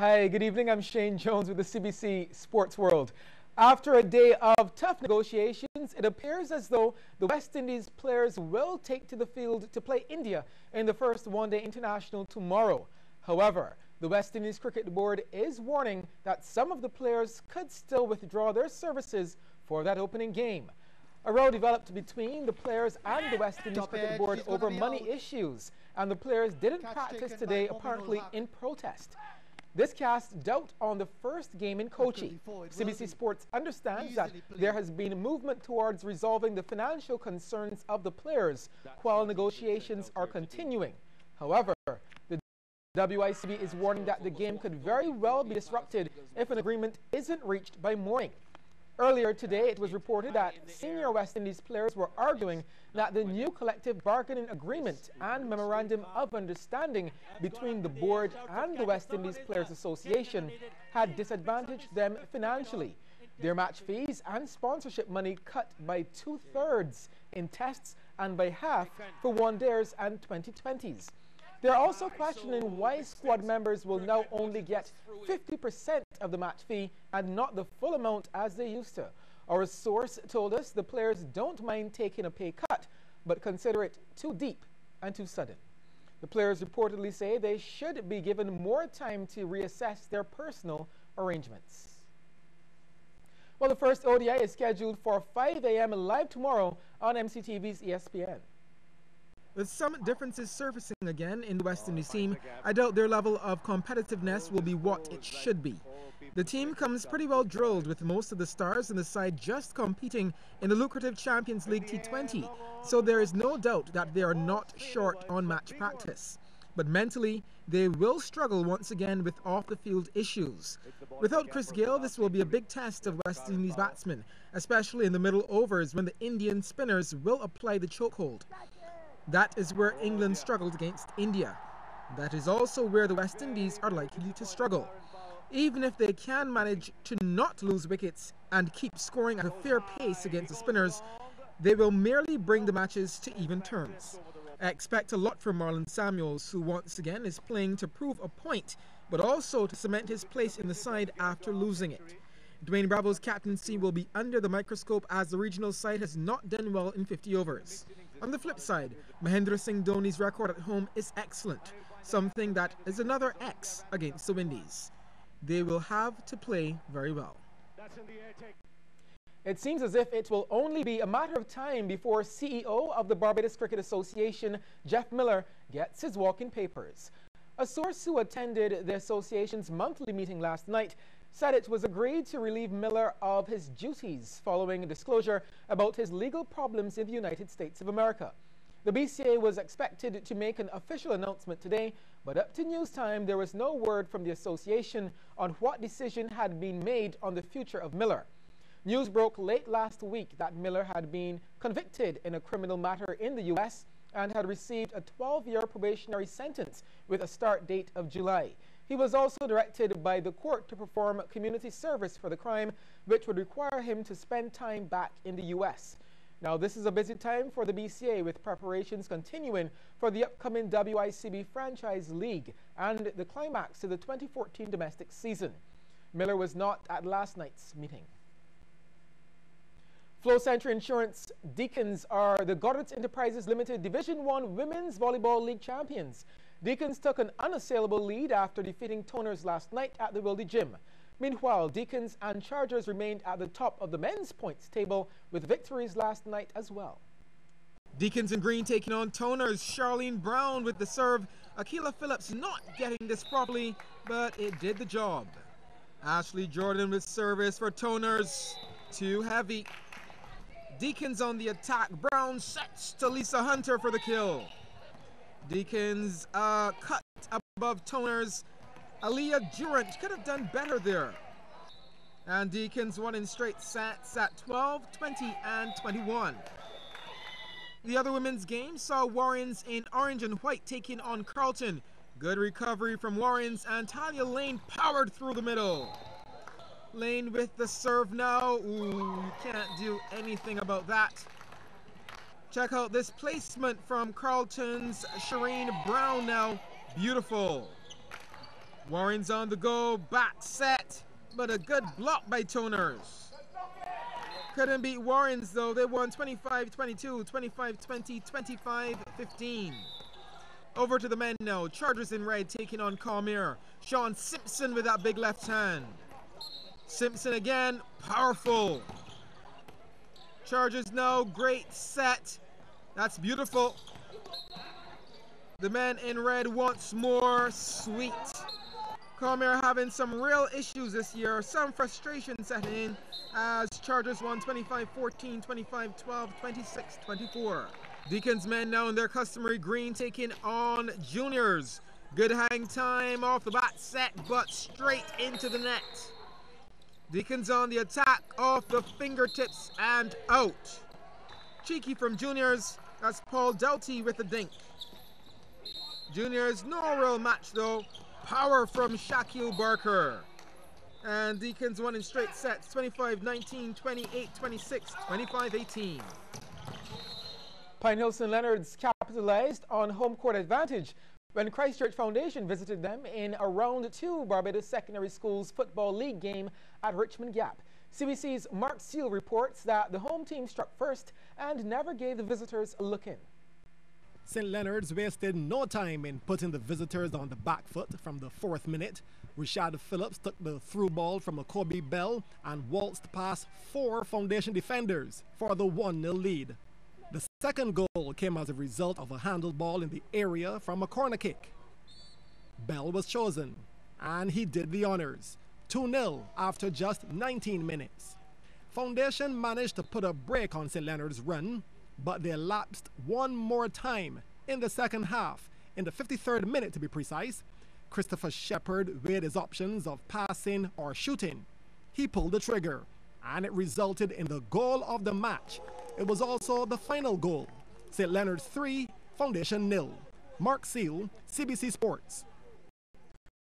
Hi, good evening. I'm Shane Jones with the CBC Sports World. After a day of tough negotiations, it appears as though the West Indies players will take to the field to play India in the first one-day international tomorrow. However, the West Indies Cricket Board is warning that some of the players could still withdraw their services for that opening game. A row developed between the players and the West Indies Cricket Board over money issues, and the players didn't practice today apparently in protest. This casts doubt on the first game in Kochi. CBC Sports understands that there has been movement towards resolving the financial concerns of the players while negotiations are continuing. However, the WICB is warning that the game could very well be disrupted if an agreement isn't reached by morning. Earlier today, it was reported that senior West Indies players were arguing that the new collective bargaining agreement and memorandum of understanding between the board and the West Indies Players Association had disadvantaged them financially. Their match fees and sponsorship money cut by 2/3 in tests and by half for one-dayers and 2020s. They're also questioning why squad members will now only get 50% of the match fee and not the full amount as they used to. Our source told us the players don't mind taking a pay cut, but consider it too deep and too sudden. The players reportedly say they should be given more time to reassess their personal arrangements. Well, the first ODI is scheduled for 5 a.m. live tomorrow on MCTV's ESPN. With some differences surfacing again in the West Indies team, I doubt their level of competitiveness will be what it should be. The team comes pretty well drilled, with most of the stars in the side just competing in the lucrative Champions League T20, so there is no doubt that they are not short on match practice. But mentally, they will struggle once again with off-the-field issues. Without Chris Gayle, this will be a big test of West Indies batsmen, especially in the middle overs when the Indian spinners will apply the chokehold. That is where England struggled against India. That is also where the West Indies are likely to struggle. Even if they can manage to not lose wickets and keep scoring at a fair pace against the spinners, they will merely bring the matches to even terms. I expect a lot from Marlon Samuels, who once again is playing to prove a point, but also to cement his place in the side after losing it. Dwayne Bravo's captaincy will be under the microscope as the regional side has not done well in 50 overs. On the flip side, Mahendra Singh Dhoni's record at home is excellent, something that is another X against the Windies. They will have to play very well. It seems as if it will only be a matter of time before CEO of the Barbados Cricket Association, Jeff Miller, gets his walking papers. A source who attended the association's monthly meeting last night said it was agreed to relieve Miller of his duties following a disclosure about his legal problems in the United States of America. The BCA was expected to make an official announcement today, but up to news time there was no word from the association on what decision had been made on the future of Miller. News broke late last week that Miller had been convicted in a criminal matter in the U.S. and had received a 12-year probationary sentence with a start date of July. He was also directed by the court to perform community service for the crime, which would require him to spend time back in the U.S. Now, this is a busy time for the BCA, with preparations continuing for the upcoming WICB Franchise League and the climax to the 2014 domestic season. Miller was not at last night's meeting. Flow Century Insurance Deacons are the Goddard's Enterprises Limited Division 1 Women's Volleyball League champions. Deacons took an unassailable lead after defeating Toners last night at the Wildy Gym. Meanwhile, Deacons and Chargers remained at the top of the men's points table with victories last night as well. Deacons in green taking on Toners. Charlene Brown with the serve. Akila Phillips not getting this properly, but it did the job. Ashley Jordan with service for Toners. Too heavy. Deacons on the attack. Brown sets to Lisa Hunter for the kill. Deacons cut above Toners. Aliyah Durant could have done better there. And Deacons won in straight sets at 12, 20, and 21. The other women's game saw Warrens in orange and white taking on Carlton. Good recovery from Warrens, and Talia Lane powered through the middle. Lane with the serve now. Ooh, you can't do anything about that. Check out this placement from Carlton's Shireen Brown now. Beautiful. Warren's on the go, back set, but a good block by Toners. Couldn't beat Warren's though. They won 25-22, 25-20, 25-15. Over to the men now. Chargers in red taking on Calmere. Sean Simpson with that big left hand. Simpson again, powerful. Chargers now, great set. That's beautiful. The men in red once more, sweet. Calmere having some real issues this year, some frustration setting in as Chargers won 25-14, 25-12, 26-24. Deacons men now in their customary green taking on Juniors. Good hang time off the bat set, but straight into the net. Deacons on the attack off the fingertips and out. Cheeky from Juniors, that's Paul Doughty with the dink. Juniors, no real match though. Power from Shaquille Barker. And Deacons won in straight sets, 25-19, 28-26, 25-18. Pine Hill St. Leonard's capitalized on home court advantage when Christchurch Foundation visited them in a Round 2 Barbados Secondary Schools Football League game at Richmond Gap. CBC's Mark Seal reports that the home team struck first and never gave the visitors a look in. St. Leonard's wasted no time in putting the visitors on the back foot from the 4th minute. Rashad Phillips took the through ball from a Kobe Bell and waltzed past 4 Foundation defenders for the 1-0 lead. The second goal came as a result of a handled ball in the area from a corner kick. Bell was chosen, and he did the honors. 2-0 after just 19 minutes. Foundation managed to put a break on St. Leonard's run, but they lapsed one more time in the second half. In the 53rd minute to be precise, Christopher Shepard weighed his options of passing or shooting. He pulled the trigger, and it resulted in the goal of the match. It was also the final goal. St. Leonard's 3, Foundation 0. Mark Seal, CBC Sports.